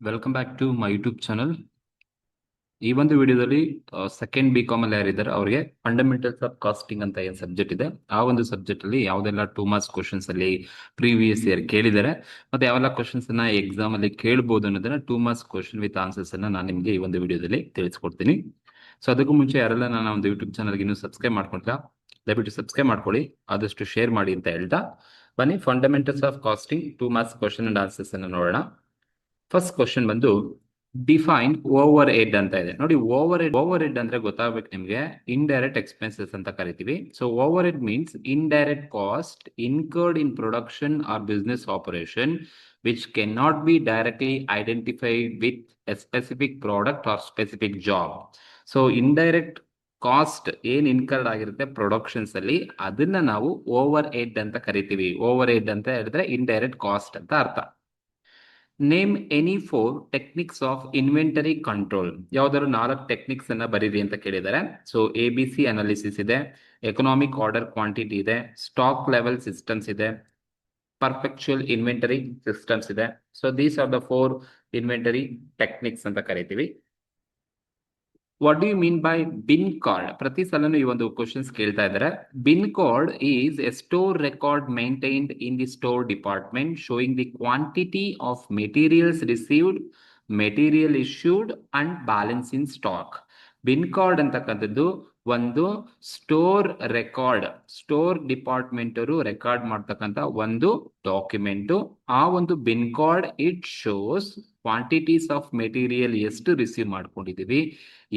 Welcome back to my YouTube channel. ಈ ಒಂದು ವಿಡಿಯೋದಲ್ಲಿ ಸೆಕೆಂಡ್ BCom ಅಲ್ಲಿ ಯಾರಿದ್ದಾರೆ ಅವರಿಗೆ ಫಂಡಮೆಂಟಲ್ಸ್ ಆಫ್ ಕಾಸ್ಟಿಂಗ್ ಅಂತ ಏನು ಸಬ್ಜೆಕ್ಟ್ ಇದೆ, ಆ ಒಂದು ಸಬ್ಜೆಕ್ಟ್ ಅಲ್ಲಿ ಯಾವ್ದೆಲ್ಲ 2 ಮಾರ್ಕ್ಸ್ ಕ್ವಶನ್ಸ್ ಅಲ್ಲಿ ಪ್ರೀವಿಯಸ್ ಇಯರ್ ಕೇಳಿದ್ದಾರೆ ಮತ್ತೆ ಯಾವೆಲ್ಲ ಕ್ವಶನ್ಸ್ ಅನ್ನ ಎಕ್ಸಾಮ್ ಅಲ್ಲಿ ಕೇಳಬಹುದು ಅನ್ನೋದನ್ನ 2 ಮಾರ್ಕ್ಸ್ ಕ್ವಶನ್ ವಿತ್ ಆನ್ಸರ್ಸ್ ಅನ್ನ ನಾನು ನಿಮಗೆ ಈ ಒಂದು ವಿಡಿಯೋದಲ್ಲಿ ತಿಳಿಸ್ಕೊಡ್ತೀನಿ. ಸೊ ಅದಕ್ಕೂ ಮುಂಚೆ ಯಾರೆಲ್ಲ ನನ್ನ ಒಂದು ಯೂಟ್ಯೂಬ್ ಚಾನಲ್ಗೆ ಇನ್ನೂ ಸಬ್ಸ್ಕ್ರೈಬ್ ಮಾಡ್ಕೊಂಡಿಲ್ಲ, ದಯವಿಟ್ಟು ಸಬ್ಸ್ಕ್ರೈಬ್ ಮಾಡ್ಕೊಳ್ಳಿ, ಆದಷ್ಟು ಶೇರ್ ಮಾಡಿ ಅಂತ ಹೇಳ್ತಾ ಬನ್ನಿ fundamentals of costing 2 marks question and answers ಅನ್ನ ನೋಡೋಣ. ಫಸ್ಟ್ ಕ್ವಶನ್ ಬಂದು ಡಿಫೈನ್ ಓವರ್ ಹೆಡ್ ಅಂತ ಇದೆ ನೋಡಿ. ಓವರ್ ಹೆಡ್ ಅಂದ್ರೆ ಗೊತ್ತಾಗಬೇಕು ನಿಮಗೆ, ಇಂಡೈರೆಕ್ಟ್ ಎಕ್ಸ್ಪೆನ್ಸಸ್ ಅಂತ ಕರಿತೀವಿ. So overhead means indirect cost incurred in production or business operation which can not be directly identified with a specific product or specific job. So indirect cost ಏನ್ incurred ಆಗಿರುತ್ತೆ productions ಅಲ್ಲಿ, ಅದನ್ನ ನಾವು over head ಅಂತ ಕರಿತೀವಿ. Over head ಅಂತ ಹೇಳಿದ್ರೆ indirect cost ಅಂತ ಅರ್ಥ. Name any 4 techniques of inventory control. ಯಾವ್ದಾದ್ರು 4 ಟೆಕ್ನಿಕ್ಸ್ ಅನ್ನ ಬರೀರಿ ಅಂತ ಕೇಳಿದ್ದಾರೆ. ಸೊ ABC ಅನಾಲಿಸಿಸ್ ಇದೆ, ಎಕನಾಮಿಕ್ ಆರ್ಡರ್ ಕ್ವಾಂಟಿಟಿ ಇದೆ, ಸ್ಟಾಕ್ ಲೆವೆಲ್ ಸಿಸ್ಟಮ್ಸ್ ಇದೆ, ಪರ್ಫೆಕ್ಚುಯಲ್ ಇನ್ವೆಂಟರಿ ಸಿಸ್ಟಮ್ಸ್ ಇದೆ. So these are the 4 inventory techniques ಅಂತ ಕರಿತೀವಿ. What do you mean by bin card? ಪ್ರತಿ ಸಲನು ಈ ಒಂದು ಕ್ವಶನ್ಸ್ ಕೇಳ್ತಾ ಇದ್ದಾರೆ. Bin card is a store record maintained in the store department showing the quantity of materials received, material issued and balance in stock. Bin card ಅಂತಕ್ಕಂಥದ್ದು ಒಂದು store record, store department ಅವರು record ಮಾಡ್ತಕ್ಕಂಥ ಒಂದು document. ಆ ಒಂದು bin card it shows quantities of material ಎಷ್ಟು receive ಮಾಡ್ಕೊಂಡಿದೀವಿ,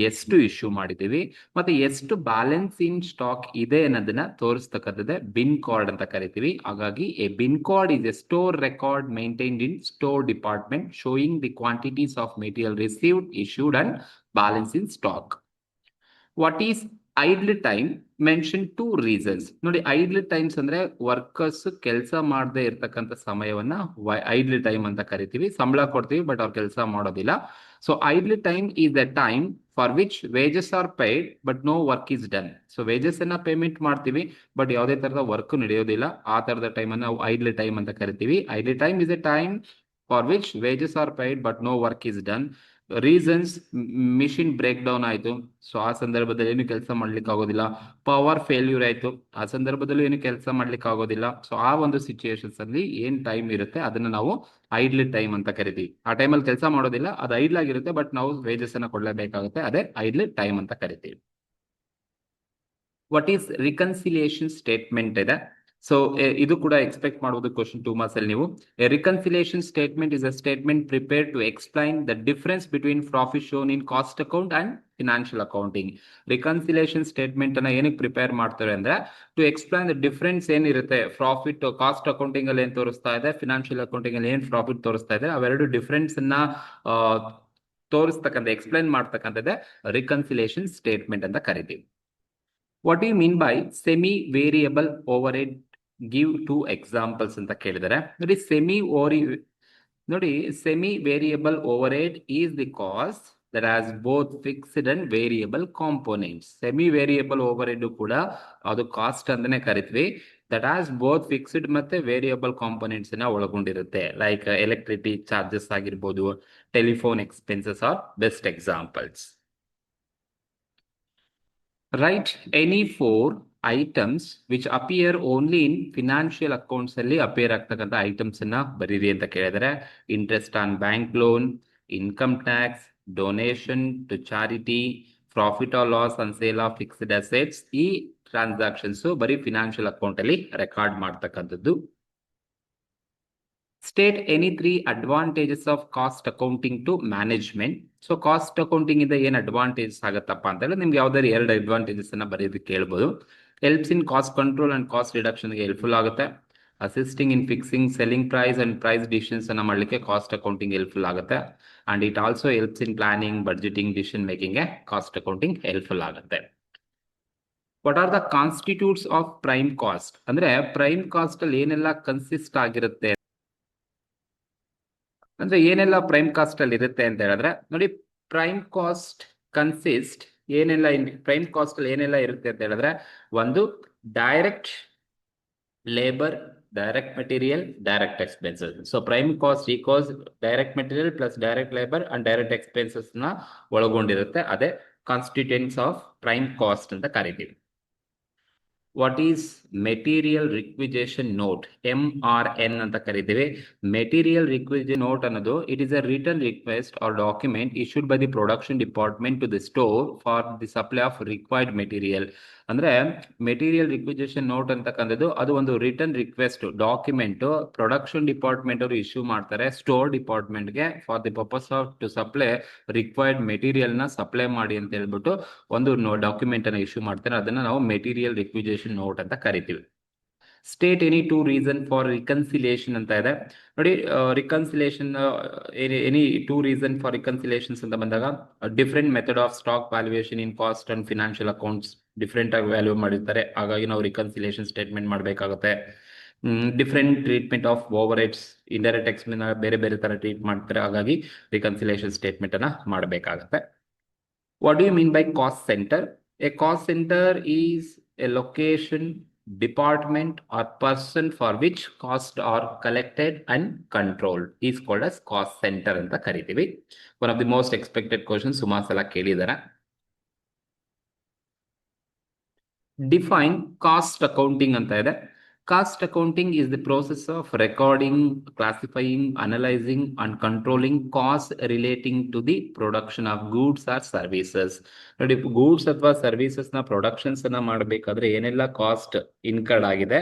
ಎಷ್ಟು ಇಶ್ಯೂ ಮಾಡಿದೀವಿ, ಮತ್ತೆ ಎಷ್ಟು ಬ್ಯಾಲೆನ್ಸ್ ಇನ್ ಸ್ಟಾಕ್ ಇದೆ ಅನ್ನೋದನ್ನ ತೋರಿಸ್ತಕ್ಕಂಥದ್ದೇ ಬಿನ್ ಕಾರ್ಡ್ ಅಂತ ಕರಿತೀವಿ. ಹಾಗಾಗಿ a bin card is a store record maintained in store department showing the quantities of material received, issued and balance in stock. What is idle time? Mention 2 reasons. ನೋಡಿ, idle times ಅಂದ್ರೆ workers ಕೆಲಸ ಮಾಡದೆ ಇರ್ತಕ್ಕಂಥ ಸಮಯವನ್ನ idle time ಅಂತ ಕರಿತೀವಿ. ಸಂಬಳ ಕೊಡ್ತೀವಿ ಬಟ್ ಅವ್ರು ಕೆಲಸ ಮಾಡೋದಿಲ್ಲ. So idle time is the time for which wages are paid but no work is done. So wages ಅನ್ನ ಪೇಮೆಂಟ್ ಮಾಡ್ತೀವಿ ಬಟ್ ಯಾವುದೇ ತರದ ವರ್ಕ್ ನಡೆಯೋದಿಲ್ಲ. ಆ ತರದ ಟೈಮ್ ಅನ್ನ ನಾವು ಐಡ್ಲ್ ಟೈಮ್ ಅಂತ ಕರಿತೀವಿ. Idle time is a time for which wages are paid but no work is done. Reasons, machine breakdown ಆಯ್ತು, ಸೊ ಆ ಸಂದರ್ಭದಲ್ಲಿ ಏನು ಕೆಲಸ ಮಾಡ್ಲಿಕ್ಕೆ ಆಗೋದಿಲ್ಲ. ಪವರ್ ಫೇಲ್ಯೂರ್ ಆಯ್ತು, ಆ ಸಂದರ್ಭದಲ್ಲಿ ಏನು ಕೆಲಸ ಮಾಡ್ಲಿಕ್ಕೆ ಆಗೋದಿಲ್ಲ. ಸೊ ಆ ಒಂದು ಸಿಚುಯೇಷನ್ಸ್ ಅಲ್ಲಿ ಏನ್ ಟೈಮ್ ಇರುತ್ತೆ ಅದನ್ನ ನಾವು ಐಡ್ಲ್ ಟೈಮ್ ಅಂತ ಕರಿತೀವಿ. ಆ ಟೈಮಲ್ಲಿ ಕೆಲಸ ಮಾಡೋದಿಲ್ಲ, ಅದು ಐಡ್ಲ್ ಆಗಿರುತ್ತೆ ಬಟ್ ನಾವು ವೇಜಸ್ ಅನ್ನ ಕೊಡ್ಲೇಬೇಕಾಗುತ್ತೆ, ಅದೇ ಐಡ್ಲ್ ಟೈಮ್ ಅಂತ ಕರಿತೀವಿ. ವಾಟ್ ಈಸ್ ರಿಕನ್ಸಿಲಿಯೇಷನ್ ಸ್ಟೇಟ್ಮೆಂಟ್ ಇದೆ. ಸೊ ಇದು ಕೂಡ ಎಕ್ಸ್ಪೆಕ್ಟ್ ಮಾಡಬಹುದು ಕ್ವಶನ್ 2 ಮಾರ್ಕ್ಸ್ ಅಲ್ಲಿ ನೀವು. A reconciliation statement is a statement prepared to explain the difference between profit shown in cost account and financial accounting. Reconciliation statement ಅನ್ನ ಏನಕ್ಕೆ ಪ್ರಿಪೇರ್ ಮಾಡ್ತಾರೆ ಅಂದ್ರೆ ಟು ಎಕ್ಸ್ಪ್ಲೈನ್ ದ ಡಿಫರೆನ್ಸ್ ಏನಿರುತ್ತೆ, ಪ್ರಾಫಿಟ್ ಕಾಸ್ಟ್ ಅಕೌಂಟಿಂಗ್ ಅಲ್ಲಿ ಏನ್ ತೋರಿಸ್ತಾ ಇದೆ, ಫಿನಾನ್ಷಿಯಲ್ ಅಕೌಂಟಿಂಗ್ ಅಲ್ಲಿ ಏನ್ ಪ್ರಾಫಿಟ್ ತೋರಿಸ್ತಾ ಇದೆ, ಅವೆರಡು ಡಿಫರೆನ್ಸ್ ಅನ್ನ ತೋರಿಸ್ತಕ್ಕಂಥ, ಎಕ್ಸ್ಪ್ಲೈನ್ ಮಾಡ್ತಕ್ಕಂಥದ್ದೇ ರಿಕನ್ಸಿಲಿಯೇಷನ್ ಸ್ಟೇಟ್ಮೆಂಟ್ ಅಂತ ಕರಿತೀವಿ. What you mean by semi variable overhead? Give 2 examples ಅಂತ ಕೇಳಿದರೆ. ನೋಡಿ, semi variable overhead is the cost that has both fixed and variable components. Semi variable overhead ಕೂಡ ಅದು cost ಅಂತಾನೆ ಕರಿತೀವಿ. That has both fixed ಮತ್ತೆ variable components ನ ಒಳಗೊಂಡಿರುತ್ತೆ. ಲೈಕ್ ಎಲೆಕ್ಟ್ರಿಸಿಟಿ ಚಾರ್ಜಸ್ ಆಗಿರ್ಬೋದು, telephone expenses are best examples. Write any 4 items which appear only in financial accounts ಅಲ್ಲಿ appear ಆಗ್ತಕ್ಕಂಥ ಐಟಮ್ಸ್ ಅನ್ನ ಬರೀರಿ ಅಂತ ಕೇಳಿದರೆ. Interest on bank loan, income tax, donation to charity, profit or loss on sale of fixed assets. ಈ transactions ಬರೀ financial account ಅಲ್ಲಿ record ಮಾಡ್ತಕ್ಕಂಥದ್ದು. State any 3 advantages of cost accounting to management. So cost accounting ಇಂದ ಏನ್ advantages ಆಗತ್ತಪ್ಪ ಅಂತ ಹೇಳಿ ನಿಮ್ಗೆ ಯಾವ್ದಾದ್ರು 2 ಅಡ್ವಾಂಟೇಜಸ್ ಅನ್ನ ಬರೆಯೋದಕ್ಕೆ ಕೇಳ್ಬೋದು. Helps in cost control and cost reduction ಗೆ ಹೆಲ್ಪ್ಫುಲ್ ಆಗುತ್ತೆ. Assisting in fixing selling price and price decisions ಅನ್ನ ಮಾಡ್ಲಿಕ್ಕೆ ಕಾಸ್ಟ್ ಅಕೌಂಟಿಂಗ್ ಹೆಲ್ಪ್ಫುಲ್ ಆಗುತ್ತೆ. And it also helps in planning, budgeting, decision making ಗೆ ಕಾಸ್ಟ್ ಅಕೌಂಟಿಂಗ್ ಹೆಲ್ಪ್ಫುಲ್ ಆಗುತ್ತೆ. What are the constituents of prime cost? ಅಂದ್ರೆ prime cost ಅಲ್ಲಿ ಏನೆಲ್ಲ consist ಆಗಿರುತ್ತೆ, ಅಂದ್ರೆ ಏನೆಲ್ಲ ಪ್ರೈಮ್ ಕಾಸ್ಟ್ ಅಲ್ಲಿ ಇರುತ್ತೆ ಅಂತ ಹೇಳಿದ್ರೆ ನೋಡಿ, ಪ್ರೈಮ್ ಕಾಸ್ಟ್ ಕನ್ಸಿಸ್ಟ್ ಏನೆಲ್ಲ ಪ್ರೈಮ್ ಕಾಸ್ಟ್ ಅಲ್ಲಿ ಏನೆಲ್ಲ ಇರುತ್ತೆ ಅಂತ ಹೇಳಿದ್ರೆ, ಒಂದು direct labour, direct material, direct expenses. So prime cost equals direct material plus direct labor and direct expenses ನ ಒಳಗೊಂಡಿರುತ್ತೆ. ಅದೇ ಕಾನ್ಸ್ಟಿಟ್ಯೂಯೆಂಟ್ಸ್ ಆಫ್ ಪ್ರೈಮ್ ಕಾಸ್ಟ್ ಅಂತ ಕರಿತೀವಿ. What is material requisition note, MRN ಅಂತ ಕರಿತೀವಿ. ಮೆಟೀರಿಯಲ್ ರಿಕ್ವಿಜೇಷನ್ ನೋಟ್ ಅನ್ನೋದು it is a return request or document issued by the production department to the store for the supply of required material. ಅಂದ್ರೆ material requisition note ಅಂತಕ್ಕಂಥದ್ದು ಅದು ಒಂದು return request document production department ಅವರು issue ಮಾಡ್ತಾರೆ store ಡಿಪಾರ್ಟ್ಮೆಂಟ್ಗೆ for the purpose of to supply required material ನ supply ಮಾಡಿ ಅಂತ ಹೇಳ್ಬಿಟ್ಟು ಒಂದು ಡಾಕ್ಯುಮೆಂಟ್ ಅನ್ನು ಇಶ್ಯೂ ಮಾಡ್ತಾರೆ. ಅದನ್ನ ನಾವು ಮೆಟೀರಿಯಲ್ ರಿಕ್ವಿಜೇಷನ್ ನೋಟ್ ಅಂತ ಕರಿತೀವಿ. State any two reason for reconciliation ಅಂತ ಇದೆ ನೋಡಿ. Reconciliation any two reason for reconciliations ಅಂತ ಬಂದಾಗ different method of stock valuation in cost and financial accounts different ಆಗಿ ವ್ಯಾಲ್ಯೂ ಮಾಡಿರ್ತಾರೆ, ಹಾಗಾಗಿ ನಾವು ರಿಕನ್ಸಿಲೇಷನ್ ಸ್ಟೇಟ್ಮೆಂಟ್ ಮಾಡಬೇಕಾಗುತ್ತೆ. Different treatment of overheads, indirect expense ಬೇರೆ ಬೇರೆ ತರ ಟ್ರೀಟ್ ಮಾಡ್ತಾರೆ, ಹಾಗಾಗಿ ರಿಕನ್ಸಿಲೇಷನ್ ಸ್ಟೇಟ್ಮೆಂಟ್ ಅನ್ನ ಮಾಡಬೇಕಾಗುತ್ತೆ. What do you mean by cost center? A cost center is a location, department or person for which costs are collected and controlled is called as cost center ಅಂತ ಕರಿತೀವಿ. One of the most expected questions ಸುಮಾರು ಸಲ ಕೇಳಿದ್ದಾರೆ. Define cost accounting ಅಂತ ಇದೆ. Cost accounting is the process of recording, classifying, analyzing and controlling costs relating to the production of goods or services. ನೋಡಿ, goods ಅಥವಾ services ನ productions ಅನ್ನ ಮಾಡಬೇಕಾದ್ರೆ ಏನೆಲ್ಲ ಕಾಸ್ಟ್ ಇನ್ಕರ್ಡ್ ಆಗಿದೆ,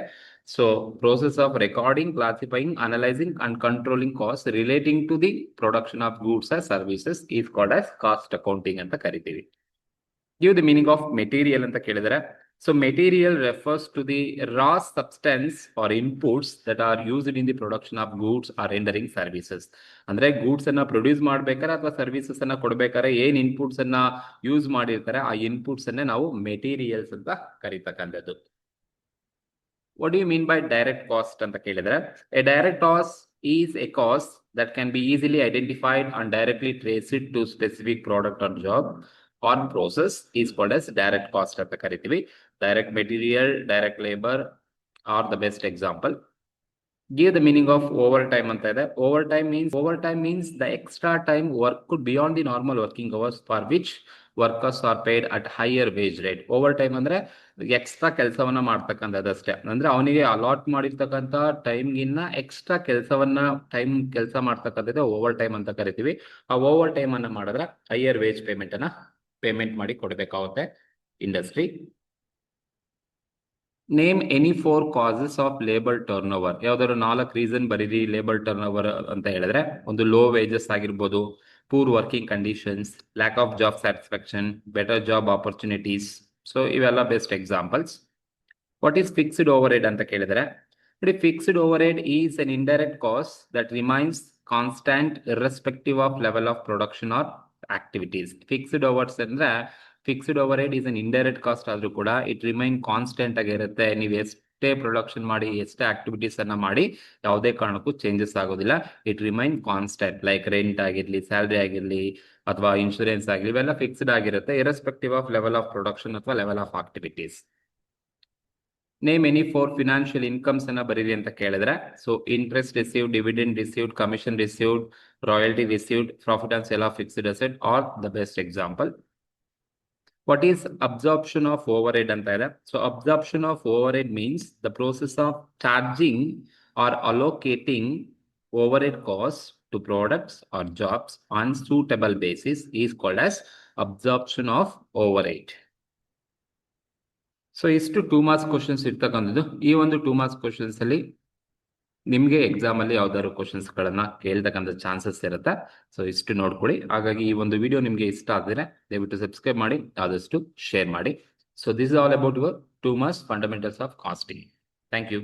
so process of recording, classifying, analysing and controlling cost relating to the production of goods or services is called as cost accounting ಅಂತ ಕರಿತೀವಿ. Give the meaning of material ಅಂತ ಕೇಳಿದರೆ, so material refers to the raw substance or inputs that are used in the production of goods or rendering services. ಅಂದ್ರೆ goods ಅನ್ನ produce ಮಾಡ್ಬೇಕಾದ್ರೆ ಅಥವಾ services ಅನ್ನ ಕೊಡ್ಬೇಕಾದ್ರೆ ಏನ್ ಇನ್ಪುಟ್ಸ್ ಅನ್ನ ಯೂಸ್ ಮಾಡಿರ್ತಾರೆ ಆ ಇನ್ಪುಟ್ಸ್ ಅನ್ನ ನಾವು ಮೆಟೀರಿಯಲ್ಸ್ ಅಂತ ಕರೀತಕ್ಕಂಥದ್ದು. What do you mean by direct cost ಅಂತ ಕೇಳಿದ್ರೆ, a direct cost is a cost that can be easily identified and directly traced to specific product or job or process is called as direct cost ಅಂತ ಕರಿತೀವಿ. Direct material, direct labor are the best example. Give the meaning of overtime ಅಂತ ಇದೆ. Overtime means the extra time worked beyond the normal working hours for which workers are paid at higher wage rate. Overtime ಅಂದ್ರೆ extra ಕೆಲಸವನ್ನ ಮಾಡ್ತಕ್ಕಂಥದ್ದಷ್ಟೇ. ಅಂದ್ರೆ ಅವನಿಗೆ allot ಮಾಡಿರ್ತಕ್ಕಂಥ ಟೈಮ್ಗಿನ್ನ extra time ಕೆಲಸ ಮಾಡ್ತಕ್ಕಂಥದ್ದು over time ಅಂತ ಕರಿತೀವಿ. ಆ ಓವರ್ ಟೈಮ್ ಅನ್ನ ಮಾಡಿದ್ರೆ ಹೈಯರ್ ವೇಜ್ ಪೇಮೆಂಟ್ ಮಾಡಿ ಕೊಡಬೇಕಾಗುತ್ತೆ industry. Name any 4 causes of labour turn over. ಯಾವ್ದಾದ್ರು 4 ರೀಸನ್ ಬರೀರಿ ಲೇಬರ್ ಟರ್ನ್ ಓವರ್ ಅಂತ ಹೇಳಿದ್ರೆ, ಒಂದು ಲೋ ವೇಜಸ್ ಆಗಿರ್ಬೋದು, poor working conditions, lack of job satisfaction, better job opportunities. So ಇವೆಲ್ಲ best examples. What is fixed overhead ಅಂತ ಕೇಳಿದ್ರೆ, ನೋಡಿ, fixed overhead is an indirect cost that remains constant irrespective of level of production or activities. Fixed overs ಅಂದ್ರೆ fixed overhead is an indirect cost ಆದ್ರೂ ಕೂಡ it remain constant ಆಗಿರುತ್ತೆ. ನೀವು ಎಷ್ಟೇ production ಮಾಡಿ, ಎಷ್ಟೇ ಆಕ್ಟಿವಿಟೀಸ್ ಅನ್ನ ಮಾಡಿ, ಯಾವುದೇ ಕಾರಣಕ್ಕೂ ಚೇಂಜಸ್ ಆಗೋದಿಲ್ಲ. It remain constant. Like rent ಆಗಿರ್ಲಿ, ಸ್ಯಾಲರಿ ಆಗಿರ್ಲಿ ಅಥವಾ ಇನ್ಶೂರೆನ್ಸ್ ಆಗಿರ್ಲಿ, ಇವೆಲ್ಲ ಫಿಕ್ಸ್ಡ್ ಆಗಿರುತ್ತೆ irrespective of level of production ಅಥವಾ level of activities. Name any 4 financial incomes ಅನ್ನ ಬರೀರಿ ಅಂತ ಕೇಳಿದ್ರೆ, so interest received, dividend received, commission received, royalty received, profit on sale of fixed asset are the best example. What is absorption of overhead ಅಂತ ಇದೆ. So absorption of overhead means the process of charging or allocating overhead cost to products or jobs on suitable basis is called as absorption of overhead. So ಇಷ್ಟು 2 marks questions ಇರ್ತಕ್ಕಂಥದ್ದು. ಈ ಒಂದು 2 marks questions ಅಲ್ಲಿ ನಿಮ್ಗೆ exam ಅಲ್ಲಿ ಯಾವ್ದಾದ್ರು questions ಗಳನ್ನ ಕೇಳ್ತಕ್ಕಂಥ chances ಇರುತ್ತೆ. ಸೊ ಇಷ್ಟು ನೋಡ್ಕೊಳ್ಳಿ. ಹಾಗಾಗಿ ಈ ಒಂದು ವಿಡಿಯೋ ನಿಮ್ಗೆ ಇಷ್ಟ ಆದರೆ ದಯವಿಟ್ಟು ಸಬ್ಸ್ಕ್ರೈಬ್ ಮಾಡಿ, ಆದಷ್ಟು ಶೇರ್ ಮಾಡಿ. So this is all about your 2 marks fundamentals of costing. Thank you.